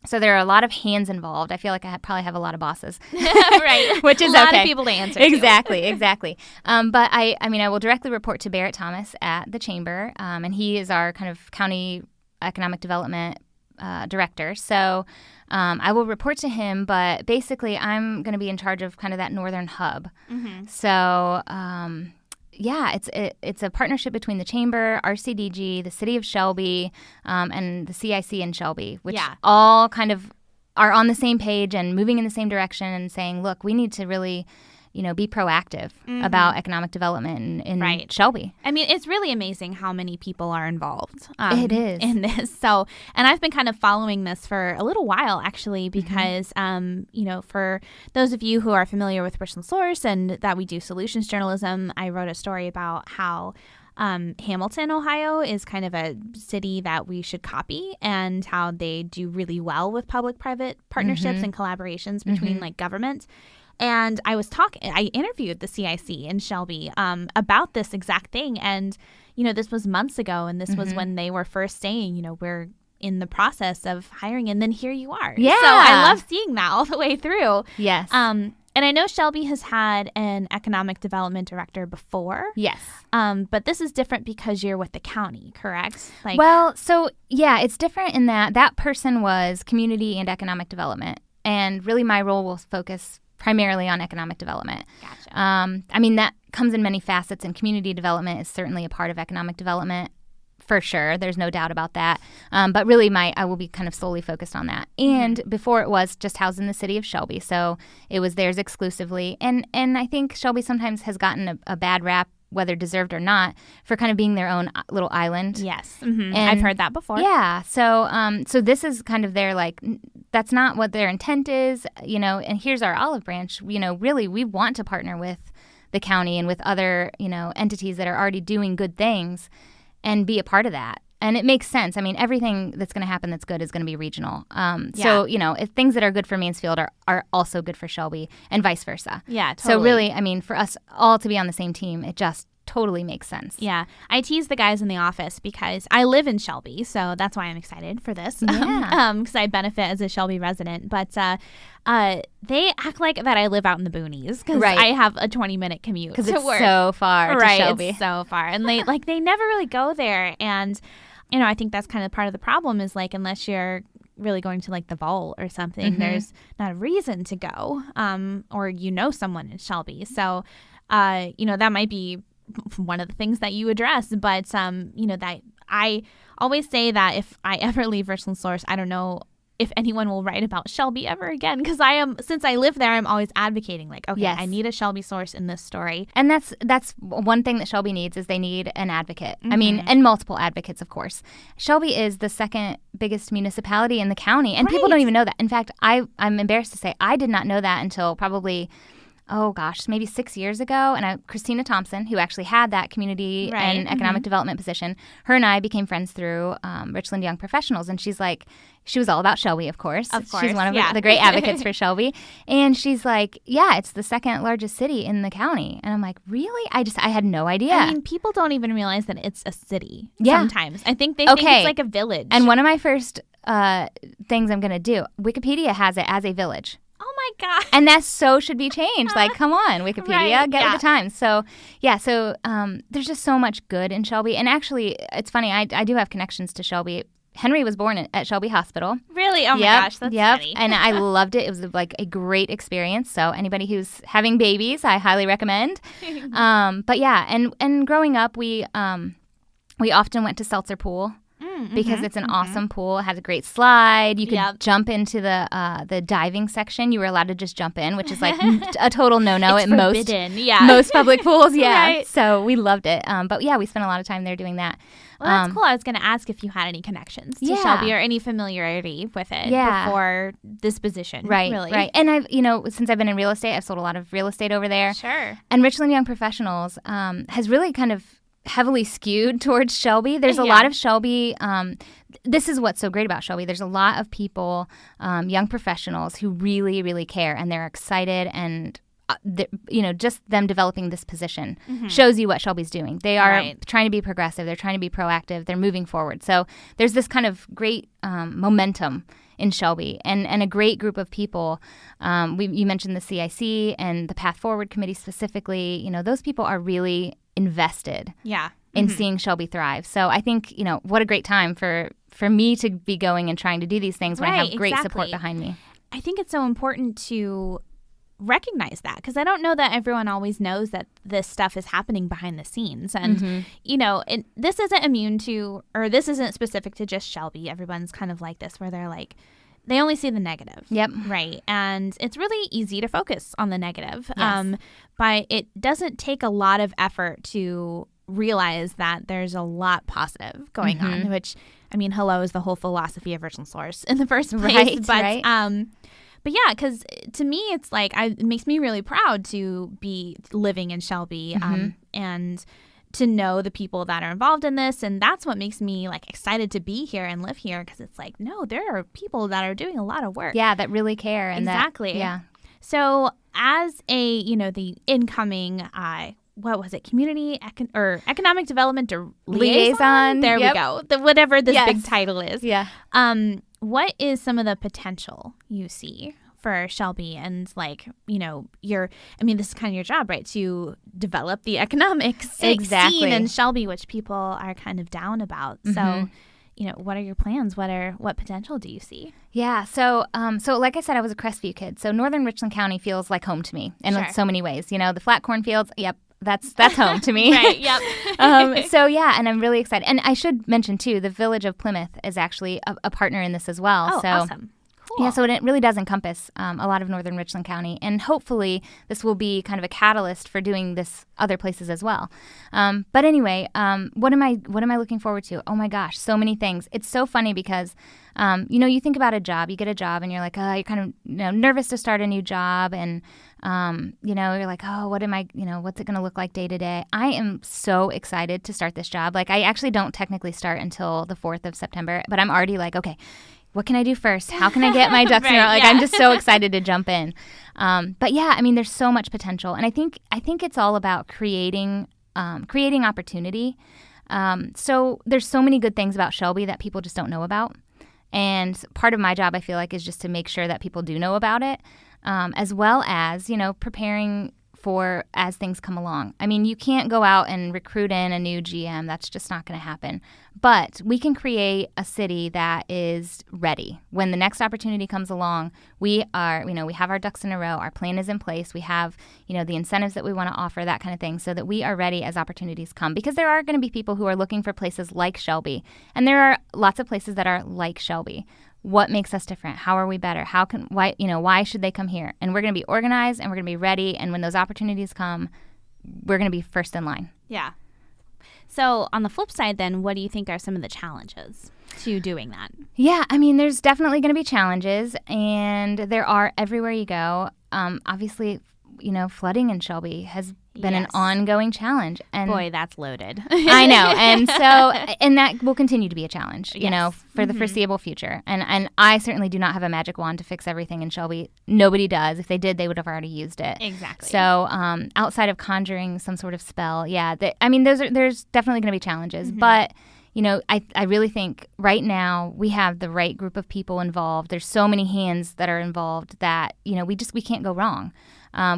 So there are a lot of hands involved. I feel like I probably have a lot of bosses. Right. Which is a lot of people to answer to. Exactly. But I will directly report to Barrett Thomas at the Chamber, and he is our kind of county economic development director. So I will report to him, but basically I'm going to be in charge of kind of that northern hub. So it's a partnership between the Chamber, RCDG, the City of Shelby, and the CIC in Shelby, which all kind of are on the same page and moving in the same direction and saying, look, we need to really, be proactive about economic development in Shelby. It's really amazing how many people are involved it is. in this. So, and I've been kind of following this for a little while, actually, because, for those of you who are familiar with Richland Source and that we do solutions journalism, I wrote a story about how Hamilton, Ohio is kind of a city that we should copy, and how they do really well with public-private partnerships and collaborations between like government. And I interviewed the CIC in Shelby about this exact thing. And, this was months ago, and this was when they were first saying, we're in the process of hiring, and then here you are. Yeah. So I love seeing that all the way through. Yes. And I know Shelby has had an economic development director before. Yes. But this is different because you're with the county, correct? It's different in that person was community and economic development. And really my role will focus primarily on economic development. Gotcha. That comes in many facets, and community development is certainly a part of economic development for sure. There's no doubt about that. But really, I will be kind of solely focused on that. And before it was just housed in the city of Shelby, so it was theirs exclusively. And I think Shelby sometimes has gotten a bad rap, whether deserved or not, for kind of being their own little island. Yes, and I've heard that before. Yeah, so this is kind of their, like, that's not what their intent is, and here's our olive branch. Really, we want to partner with the county and with other, entities that are already doing good things and be a part of that. And it makes sense. I mean, everything that's going to happen that's good is going to be regional. So, if things that are good for Mansfield are also good for Shelby and vice versa. Yeah, totally. So really, I mean, for us all to be on the same team, it just totally makes sense. Yeah. I tease the guys in the office because I live in Shelby, so that's why I'm excited for this. Yeah. Because I benefit as a Shelby resident. But they act like that I live out in the boonies because I have a 20-minute commute to work. Because it's so far to Shelby. It's so far. And they never really go there. And, I think that's kind of part of the problem is, like, unless you're really going to, like, the vault or something, there's not a reason to go, or someone in Shelby. So, that might be one of the things that you address, but that I always say that if I ever leave Richland Source, I don't know if anyone will write about Shelby ever again, because since I live there, I'm always advocating, like, okay, yes, I need a Shelby source in this story. And that's one thing that Shelby needs is they need an advocate. I mean, and multiple advocates, of course. Shelby is the second biggest municipality in the county, and people don't even know that. In fact, I'm embarrassed to say I did not know that until probably maybe 6 years ago. And Christina Thompson, who actually had that community and economic development position, her and I became friends through Richland Young Professionals. And she was all about Shelby, of course. She's one of the great advocates for Shelby. And she's like, yeah, it's the second largest city in the county. And I'm like, really? I had no idea. I mean, people don't even realize that it's a city sometimes. I think they think it's like a village. And one of my first things I'm going to do, Wikipedia has it as a village. Oh my God. And that should be changed. Like, come on, Wikipedia, get with the times. So there's just so much good in Shelby. And actually, it's funny, I do have connections to Shelby. Henry was born at Shelby Hospital. Really? Oh my gosh, that's funny. And I loved it. It was like a great experience. So anybody who's having babies, I highly recommend. But yeah, and growing up, we often went to Seltzer Pool. Because it's an awesome pool. It has a great slide. You could jump into the diving section. You were allowed to just jump in, which is like a total no-no at most public pools. Yeah. Right. So we loved it. But yeah, we spent a lot of time there doing that. Well, that's cool. I was going to ask if you had any connections to Shelby or any familiarity with it before this position. Right, really. Right. And since I've been in real estate, I've sold a lot of real estate over there. Sure. And Richland Young Professionals has really kind of heavily skewed towards Shelby. There's a lot of Shelby. This is what's so great about Shelby. There's a lot of people, young professionals who really, really care, and they're excited, and just them developing this position shows you what Shelby's doing. They are trying to be progressive. They're trying to be proactive. They're moving forward. So there's this kind of great momentum in Shelby, and a great group of people. You mentioned the CIC and the Path Forward Committee specifically. Those people are really invested in seeing Shelby thrive. So I think, what a great time for me to be going and trying to do these things when I have great support behind me. I think it's so important to recognize that, because I don't know that everyone always knows that this stuff is happening behind the scenes. And, this isn't immune to, or this isn't specific to just Shelby. Everyone's kind of like this, where they're like, they only see the negative. Yep. Right. And it's really easy to focus on the negative. Yes. But it doesn't take a lot of effort to realize that there's a lot positive going on, which, I mean, hello is the whole philosophy of Richland Source in the first place. But yeah, because to me, it's like, it makes me really proud to be living in Shelby and to know the people that are involved in this. And that's what makes me like excited to be here and live here, because it's like, no, there are people that are doing a lot of work. Yeah, that really care. And exactly. Yeah. So as the incoming, community or economic development or liaison? There we go. Whatever this big title is. Yeah. What is some of the potential you see for Shelby, and like, this is kind of your job, right? To develop the economics scene in Shelby, which people are kind of down about. So, what are your plans? What potential do you see? Yeah. So like I said, I was a Crestview kid. So Northern Richland County feels like home to me in so many ways. The flat cornfields. Yep. that's home to me. Right, yep. So yeah, and I'm really excited. And I should mention too, the Village of Plymouth is actually a partner in this as well. Oh, so, awesome. Cool. Yeah, so it really does encompass a lot of northern Richland County, and hopefully this will be kind of a catalyst for doing this other places as well. But anyway, what am I looking forward to? Oh my gosh, so many things. It's so funny because you think about a job, you get a job, and you're like, you're kind of nervous to start a new job, and you're like, what am I, what's it going to look like day to day? I am so excited to start this job. Like, I actually don't technically start until the 4th of September, but I'm already like, okay, what can I do first? How can I get my ducks in a row? Like, I'm just so excited to jump in. But yeah, I mean, there's so much potential, and I think it's all about creating opportunity. So there's so many good things about Shelby that people just don't know about, and part of my job, I feel like, is just to make sure that people do know about it, as well as preparing for as things come along. I mean, you can't go out and recruit in a new GM. That's just not going to happen. But we can create a city that is ready. When the next opportunity comes along, we have our ducks in a row. Our plan is in place. We have, the incentives that we want to offer, that kind of thing, so that we are ready as opportunities come. Because there are going to be people who are looking for places like Shelby. And there are lots of places that are like Shelby. What makes us different? How are we better? Why should they come here? And we're going to be organized, and we're going to be ready. And when those opportunities come, we're going to be first in line. Yeah. So on the flip side, then, what do you think are some of the challenges to doing that? Yeah, I mean, there's definitely going to be challenges, and there are everywhere you go. Obviously, flooding in Shelby has been an ongoing challenge. And boy, that's loaded. I know. And that will continue to be a challenge, for the foreseeable future. And I certainly do not have a magic wand to fix everything in Shelby. Nobody does. If they did, they would have already used it. Exactly. So outside of conjuring some sort of spell, there's definitely going to be challenges. Mm-hmm. But I really think right now we have the right group of people involved. There's so many hands that are involved that, we can't go wrong.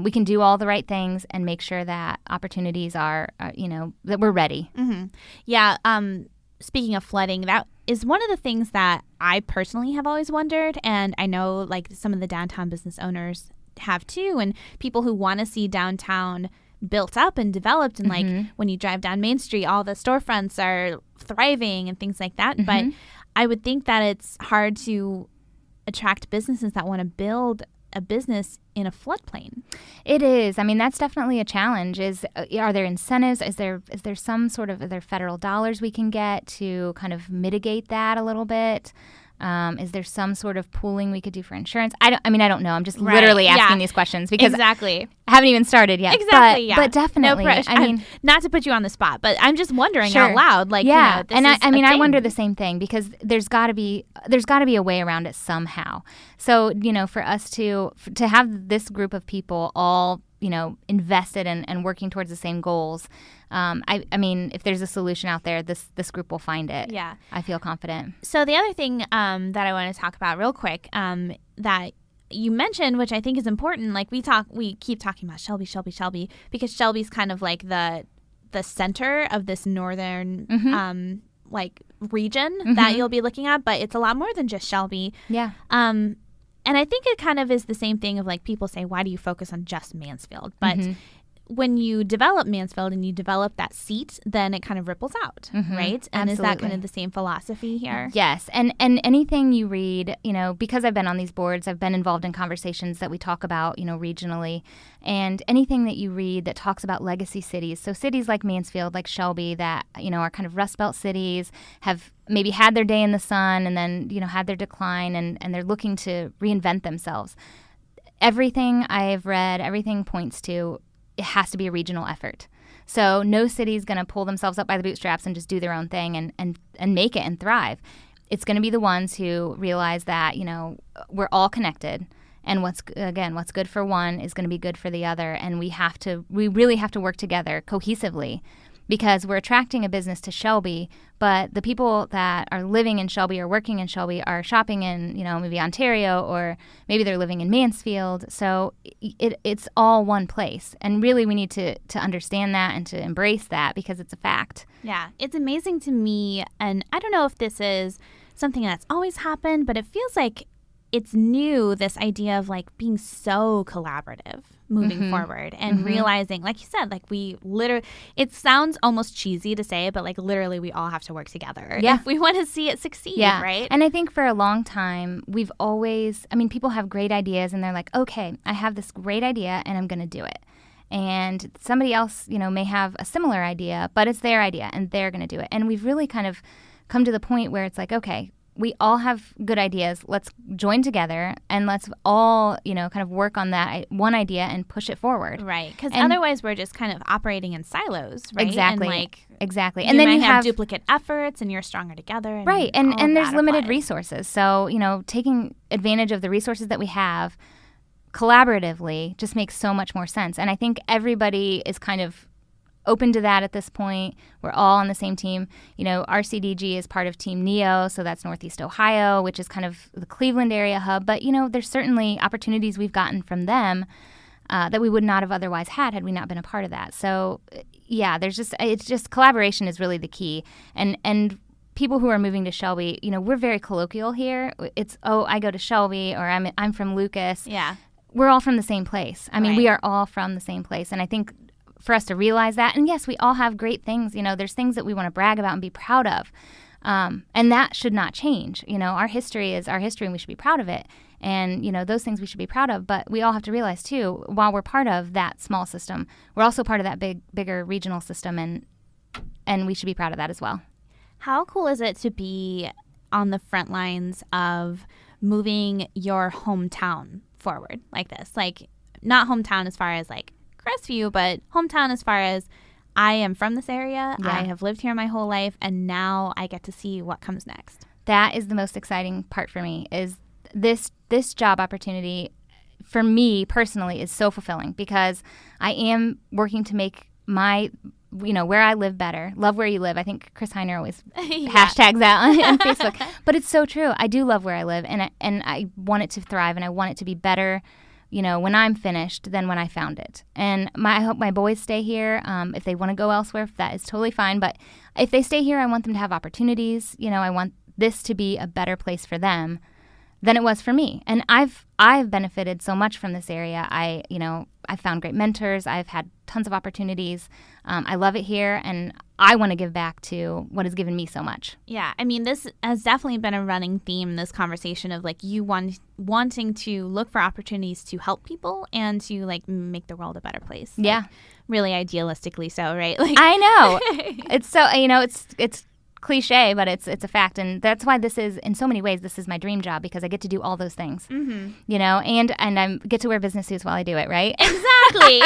We can do all the right things and make sure that opportunities are, that we're ready. Mm-hmm. Yeah. Speaking of flooding, that is one of the things that I personally have always wondered. And I know like some of the downtown business owners have too. And people who want to see downtown built up and developed. And like when you drive down Main Street, all the storefronts are thriving and things like that. Mm-hmm. But I would think that it's hard to attract businesses that want to build a business in a floodplain. It is. I mean, that's definitely a challenge. Are there incentives? Is there some sort of, are there federal dollars we can get to kind of mitigate that a little bit? Is there some sort of pooling we could do for insurance? I don't know. I'm just literally asking these questions because I haven't even started yet. Exactly. But definitely. No pressure. I mean, not to put you on the spot, but I'm just wondering out loud. Like, and I wonder the same thing because there's got to be a way around it somehow. So for us to have this group of people all invested and working towards the same goals. I mean, if there's a solution out there, this group will find it. Yeah. I feel confident. So the other thing that I want to talk about real quick that you mentioned, which I think is important, like we keep talking about Shelby, because Shelby's kind of like the center of this northern region that you'll be looking at, but it's a lot more than just Shelby. Yeah. And I think it kind of is the same thing of like people say, why do you focus on just Mansfield? But when you develop Mansfield and you develop that seat, then it kind of ripples out, right? And is that kind of the same philosophy here? Yes. And anything you read, because I've been on these boards, I've been involved in conversations that we talk about, regionally. And anything that you read that talks about legacy cities, so cities like Mansfield, like Shelby, that, are kind of Rust Belt cities, have maybe had their day in the sun and then, had their decline and they're looking to reinvent themselves. Everything I've read, everything points to it has to be a regional effort. So no city's going to pull themselves up by the bootstraps and just do their own thing and make it and thrive. It's going to be the ones who realize that, we're all connected. And what's good for one is going to be good for the other. And we really have to work together cohesively because we're attracting a business to Shelby, but the people that are living in Shelby or working in Shelby are shopping in, maybe Ontario, or maybe they're living in Mansfield. So it's all one place. And really we need to understand that and to embrace that because it's a fact. Yeah, it's amazing to me. And I don't know if this is something that's always happened, but it feels like it's new, this idea of like being so collaborative. moving forward and realizing, like you said, like we literally, it sounds almost cheesy to say, but like literally we all have to work together if we want to see it succeed, right? And I think for a long time, we've always, people have great ideas and they're like, okay, I have this great idea and I'm going to do it. And somebody else, may have a similar idea, but it's their idea and they're going to do it. And we've really kind of come to the point where it's like, okay, we all have good ideas. Let's join together and let's all, kind of work on that one idea and push it forward. Right. Because otherwise we're just kind of operating in silos, right? Exactly. Exactly. And then you have duplicate efforts and you're stronger together. And right. And there's limited resources. So, taking advantage of the resources that we have collaboratively just makes so much more sense. And I think everybody is kind of open to that at this point. We're all on the same team. RCDG is part of Team NEO, so that's Northeast Ohio, which is kind of the Cleveland area hub. But, there's certainly opportunities we've gotten from them that we would not have otherwise had we not been a part of that. So, it's just collaboration is really the key. And people who are moving to Shelby, we're very colloquial here. It's, I go to Shelby, or I'm from Lucas. Yeah. We're all from the same place. We are all from the same place. And I think for us to realize that, and yes, we all have great things. There's things that we want to brag about and be proud of. And that should not change. Our history is our history and we should be proud of it. And, those things we should be proud of. But we all have to realize, too, while we're part of that small system, we're also part of that bigger regional system. And we should be proud of that as well. How cool is it to be on the front lines of moving your hometown forward like this? Like, not hometown as far as like Crestview, but hometown as far as I am from this area. Yeah. I have lived here my whole life, and now I get to see what comes next. That is the most exciting part for me, is this job opportunity for me personally is so fulfilling, because I am working to make my, where I live better. Love where you live. I think Chris Heiner always hashtags that on Facebook. But it's so true. I do love where I live, and I want it to thrive, and I want it to be better when I'm finished than when I found it. And I hope my boys stay here. If they want to go elsewhere, that is totally fine. But if they stay here, I want them to have opportunities. I want this to be a better place for them than it was for me. And I've benefited so much from this area. I've found great mentors. I've had tons of opportunities. I love it here, and I want to give back to what has given me so much. Yeah, this has definitely been a running theme in this conversation of like you wanting to look for opportunities to help people and to like make the world a better place. Yeah, like, really idealistically so, right? Like I know it's so it's cliche, but it's a fact, and that's why this is, in so many ways, this is my dream job, because I get to do all those things, and I get to wear business suits while I do it, right? Exactly.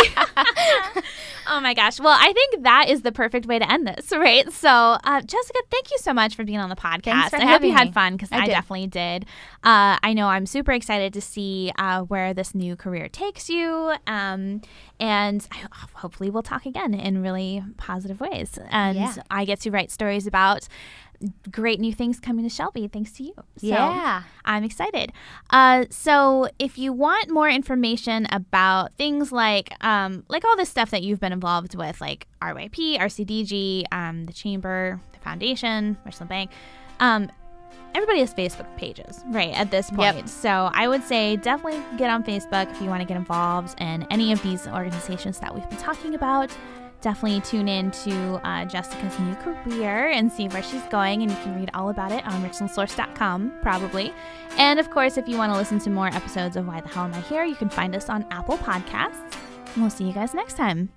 Oh my gosh. Well, I think that is the perfect way to end this, right? So, Jessica, thank you so much for being on the podcast. Thanks for I hope you had me. fun, because I definitely did. I know I'm super excited to see where this new career takes you, and hopefully we'll talk again in really positive ways. And I get to write stories about great new things coming to Shelby thanks to you. So I'm excited. So if you want more information about things like all this stuff that you've been involved with, like RYP, RCDG, the Chamber, the Foundation, Richland Bank, everybody has Facebook pages, right, at this point. Yep. So I would say definitely get on Facebook if you want to get involved in any of these organizations that we've been talking about. Definitely tune in to Jessica's new career and see where she's going, and you can read all about it on richlandsource.com, probably. And, of course, if you want to listen to more episodes of Why the Hell Am I Here, you can find us on Apple Podcasts. And we'll see you guys next time.